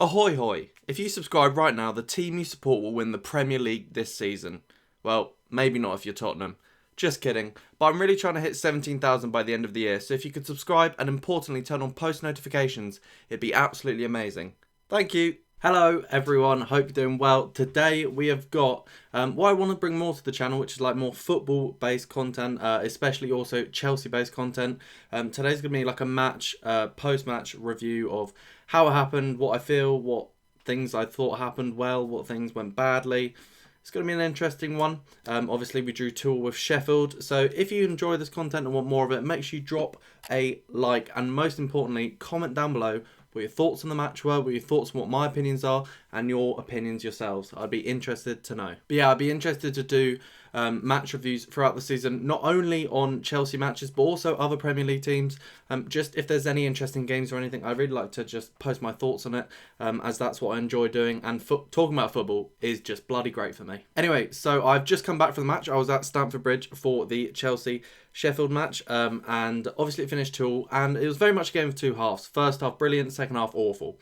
Ahoy hoy! If you subscribe right now, the team you support will win the Premier League this season. Well, maybe not if you're Tottenham. Just kidding. But I'm really trying to hit 17,000 by the end of the year, so if you could subscribe and importantly turn on post notifications, it'd be absolutely amazing. Thank you! Hello everyone, hope you're doing well. Today we have got what I want to bring more to the channel, which is like more football based content, especially also Chelsea based content. Today's going to be like a match, post-match review of how it happened, what I feel, what things I thought happened well, what things went badly. It's going to be an interesting one. Obviously, we drew 2-2 with Sheffield. So if you enjoy this content and want more of it, make sure you drop a like. And most importantly, comment down below what your thoughts on the match were, what your thoughts on what my opinions are, and your opinions yourselves. I'd be interested to know. But yeah, I'd be interested to do match reviews throughout the season, not only on Chelsea matches, but also other Premier League teams. Just if there's any interesting games or anything, I'd really like to just post my thoughts on it, as that's what I enjoy doing. And talking about football is just bloody great for me. Anyway, so I've just come back from the match. I was at Stamford Bridge for the Chelsea-Sheffield match, and obviously it finished 2-2, and it was very much a game of two halves. First half brilliant, second half awful.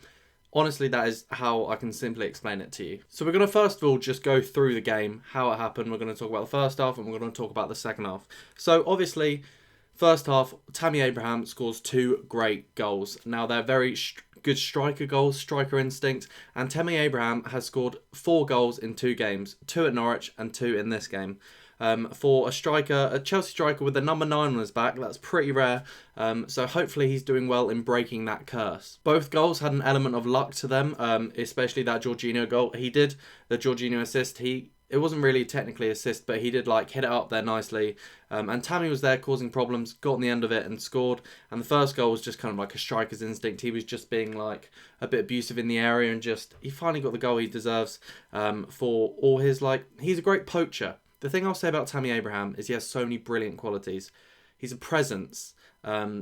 Honestly, that is how I can simply explain it to you. So we're going to first of all just go through the game, how it happened. We're going to talk about the first half and we're going to talk about the second half. So obviously, first half, Tammy Abraham scores 2 great goals. Now they're very good striker goals, striker instinct. And Tammy Abraham has scored 4 goals in 2 games, 2 at Norwich and 2 in this game. For a striker, a Chelsea striker with the number 9 on his back, that's pretty rare. So hopefully he's doing well in breaking that curse. Both goals had an element of luck to them, especially that Jorginho goal. He did the Jorginho assist. It wasn't really technically assist, but he did like hit it up there nicely. And Tammy was there causing problems, got on the end of it and scored. And the first goal was just kind of like a striker's instinct. He was just being like a bit abusive in the area and he finally got the goal he deserves for all his he's a great poacher. The thing I'll say about Tammy Abraham is he has so many brilliant qualities. He's a presence.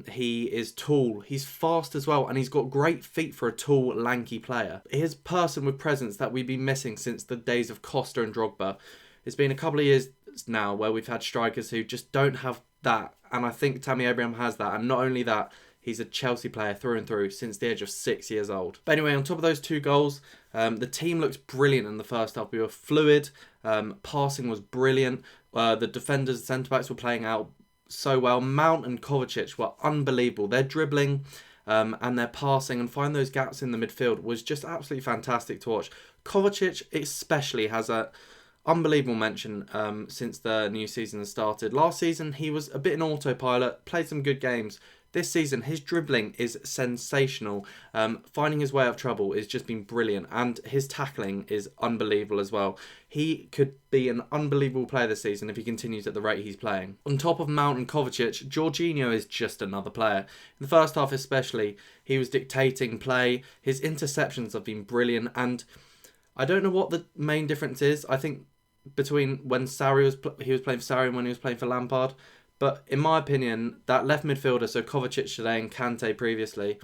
He is tall. He's fast as well. And he's got great feet for a tall, lanky player. He's a person with presence that we've been missing since the days of Costa and Drogba. It's been a couple of years now where we've had strikers who just don't have that. And I think Tammy Abraham has that. And not only that, he's a Chelsea player through and through since the age of 6 years old. But anyway, on top of those 2 goals, the team looks brilliant in the first half. We were fluid. Passing was brilliant. The defenders, centre-backs were playing out so well. Mount and Kovacic were unbelievable. Their dribbling and their passing and finding those gaps in the midfield was just absolutely fantastic to watch. Kovacic especially has a unbelievable mention since the new season has started. Last season, he was a bit in autopilot, played some good games. This season, his dribbling is sensational. Finding his way out of trouble has just been brilliant. And his tackling is unbelievable as well. He could be an unbelievable player this season if he continues at the rate he's playing. On top of Mount and Kovacic, Jorginho is just another player. In the first half especially, he was dictating play. His interceptions have been brilliant. And I don't know what the main difference is. I think between when he was playing for Sarri and when he was playing for Lampard. But in my opinion, that left midfielder, so Kovacic today and Kante previously,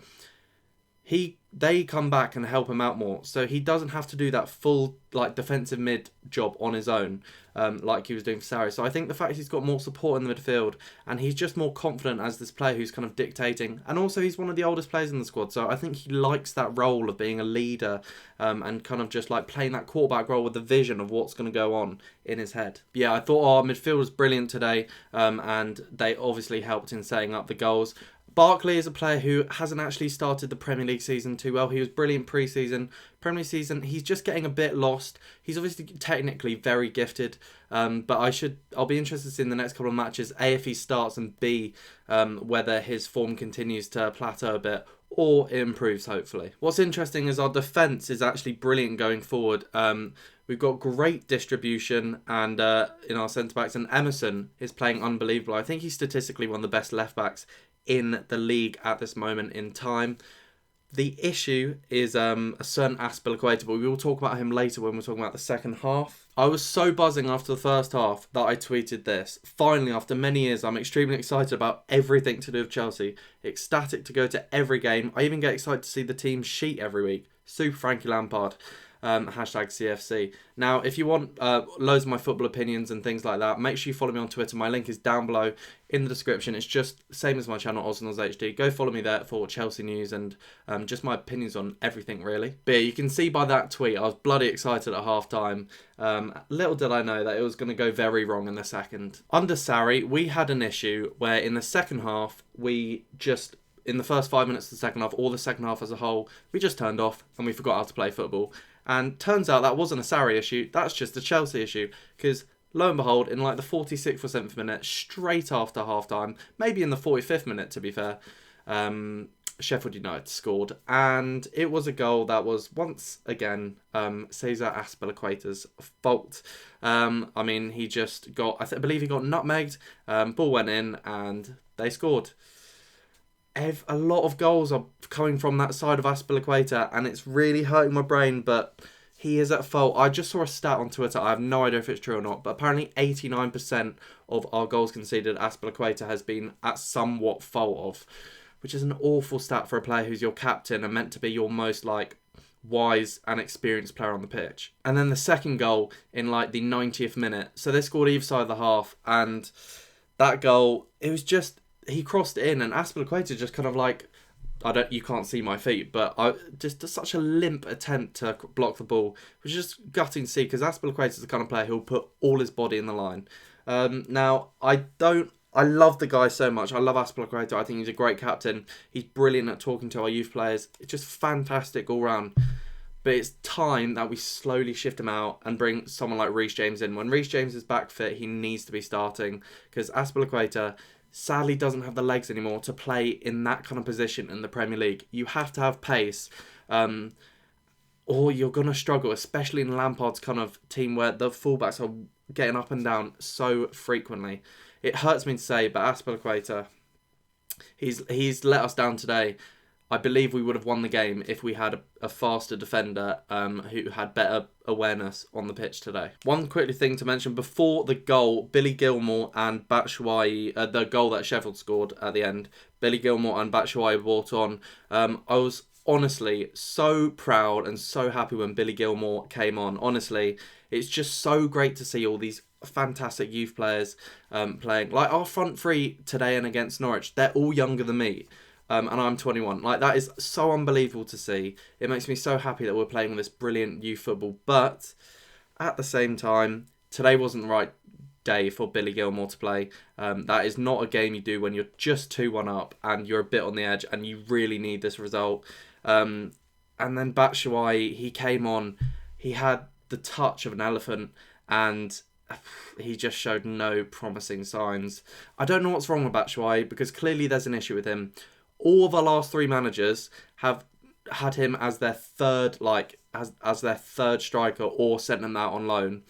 they come back and help him out more. So he doesn't have to do that full defensive mid job on his own like he was doing for Sarri. So I think the fact he's got more support in the midfield and he's just more confident as this player who's kind of dictating. And also he's one of the oldest players in the squad. So I think he likes that role of being a leader and kind of just playing that quarterback role with the vision of what's going to go on in his head. But yeah, I thought our midfield was brilliant today and they obviously helped in setting up the goals. Barkley is a player who hasn't actually started the Premier League season too well. He was brilliant pre-season. Premier League season, he's just getting a bit lost. He's obviously technically very gifted, but I'll be interested to see in the next couple of matches, A, if he starts, and B, whether his form continues to plateau a bit or it improves, hopefully. What's interesting is our defence is actually brilliant going forward. We've got great distribution and in our centre-backs, and Emerson is playing unbelievable. I think he's statistically one of the best left-backs in the league at this moment in time. The issue is a certain Aspilicueta, but we will talk about him later when we're talking about the second half. I was so buzzing after the first half that I tweeted this. Finally, after many years, I'm extremely excited about everything to do with Chelsea. Ecstatic to go to every game. I even get excited to see the team sheet every week. Super Frankie Lampard. hashtag CFC. Now, if you want loads of my football opinions and things like that, make sure you follow me on Twitter. My link is down below in the description. It's just same as my channel, OzNozHD. Go follow me there for Chelsea news and just my opinions on everything, really. But yeah, you can see by that tweet, I was bloody excited at half-time. Little did I know that it was going to go very wrong in the second. Under Sarri, we had an issue where in the second half, in the first 5 minutes of the second half, or the second half as a whole, we just turned off and we forgot how to play football. And turns out that wasn't a Sarri issue, that's just a Chelsea issue. Because lo and behold, in like the 46th or 7th minute, straight after half-time, maybe in the 45th minute to be fair, Sheffield United scored. And it was a goal that was, once again, Cesar Azpilicueta's fault. I mean, he just got, I believe he got nutmegged, ball went in and they scored. A lot of goals are coming from that side of Azpilicueta, and it's really hurting my brain, but he is at fault. I just saw a stat on Twitter, I have no idea if it's true or not, but apparently 89% of our goals conceded Azpilicueta has been at somewhat fault of, which is an awful stat for a player who's your captain and meant to be your most like wise and experienced player on the pitch. And then the second goal in like the 90th minute. So they scored either side of the half, and that goal, it was just, he crossed it in, and Azpilicueta just kind of like, you can't see my feet, but just such a limp attempt to block the ball, which is just gutting to see, because Azpilicueta is the kind of player who'll put all his body in the line. Now, I love the guy so much. I love Azpilicueta. I think he's a great captain. He's brilliant at talking to our youth players. It's just fantastic all round. But it's time that we slowly shift him out and bring someone like Reece James in. When Reece James is back fit, he needs to be starting, because Azpilicueta sadly doesn't have the legs anymore to play in that kind of position in the Premier League. You have to have pace, or you're going to struggle, especially in Lampard's kind of team where the fullbacks are getting up and down so frequently. It hurts me to say, but Azpilicueta, he's let us down today. I believe we would have won the game if we had a faster defender who had better awareness on the pitch today. One quickly thing to mention, before the goal, Billy Gilmour and Batshuayi, the goal that Sheffield scored at the end, Billy Gilmour and Batshuayi brought on. I was honestly so proud and so happy when Billy Gilmour came on. Honestly, it's just so great to see all these fantastic youth players playing. Like our front three today and against Norwich, they're all younger than me. And I'm 21. Like, that is so unbelievable to see. It makes me so happy that we're playing with this brilliant youth football. But at the same time, today wasn't the right day for Billy Gilmour to play. That is not a game you do when you're just 2-1 up and you're a bit on the edge and you really need this result. And then Batshuayi, he came on. He had the touch of an elephant and he just showed no promising signs. I don't know what's wrong with Batshuayi, because clearly there's an issue with him. All of our last three managers have had him as their third, as their third striker, or sent him out on loan.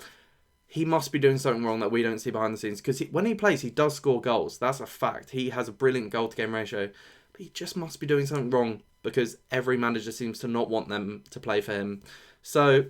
He must be doing something wrong that we don't see behind the scenes, because when he plays, he does score goals. That's a fact. He has a brilliant goal-to-game ratio, but he just must be doing something wrong, because every manager seems to not want them to play for him. So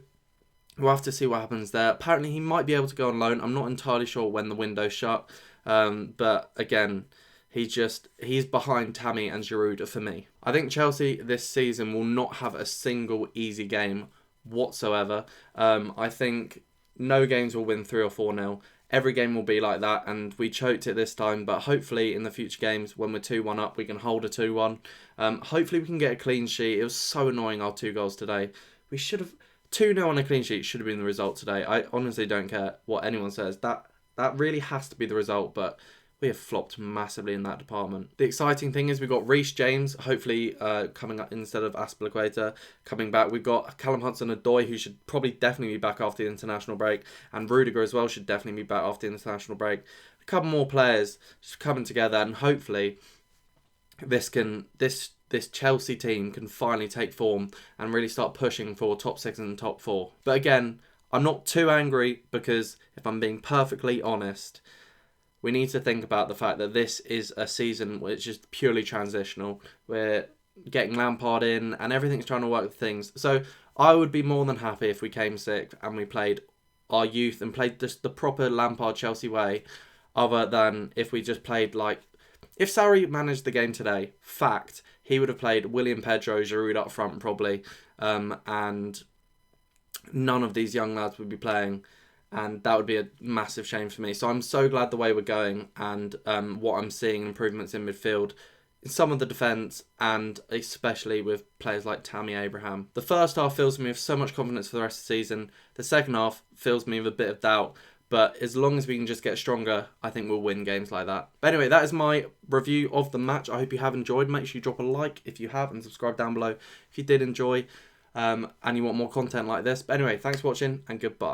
we'll have to see what happens there. Apparently, he might be able to go on loan. I'm not entirely sure when the window's shut, but again, he's behind Tammy and Giroud for me. I think Chelsea this season will not have a single easy game whatsoever. I think no games will win 3 or 4-0. Every game will be like that, and we choked it this time, but hopefully in the future games, when we're 2-1 up, we can hold a 2-1. Hopefully we can get a clean sheet. It was so annoying, our 2 goals today. We should have... 2-0 on a clean sheet should have been the result today. I honestly don't care what anyone says. That really has to be the result, but we have flopped massively in that department. The exciting thing is we've got Reece James, hopefully coming up instead of Azpilicueta, coming back. We've got Callum Hudson-Odoi, who should probably definitely be back after the international break, and Rudiger as well should definitely be back after the international break. A couple more players just coming together, and hopefully this Chelsea team can finally take form and really start pushing for top 6 and top 4. But again, I'm not too angry, because if I'm being perfectly honest, we need to think about the fact that this is a season which is purely transitional. We're getting Lampard in and everything's trying to work with things. So I would be more than happy if we came 6th and we played our youth and played just the proper Lampard Chelsea way, other than if we just played like... If Sarri managed the game today, fact, he would have played William Pedro, Giroud up front probably, and none of these young lads would be playing, and that would be a massive shame for me. So I'm so glad the way we're going, and what I'm seeing improvements in midfield, in some of the defence, and especially with players like Tammy Abraham. The first half fills me with so much confidence for the rest of the season. The second half fills me with a bit of doubt. But as long as we can just get stronger, I think we'll win games like that. But anyway, that is my review of the match. I hope you have enjoyed. Make sure you drop a like if you have and subscribe down below if you did enjoy and you want more content like this. But anyway, thanks for watching and goodbye.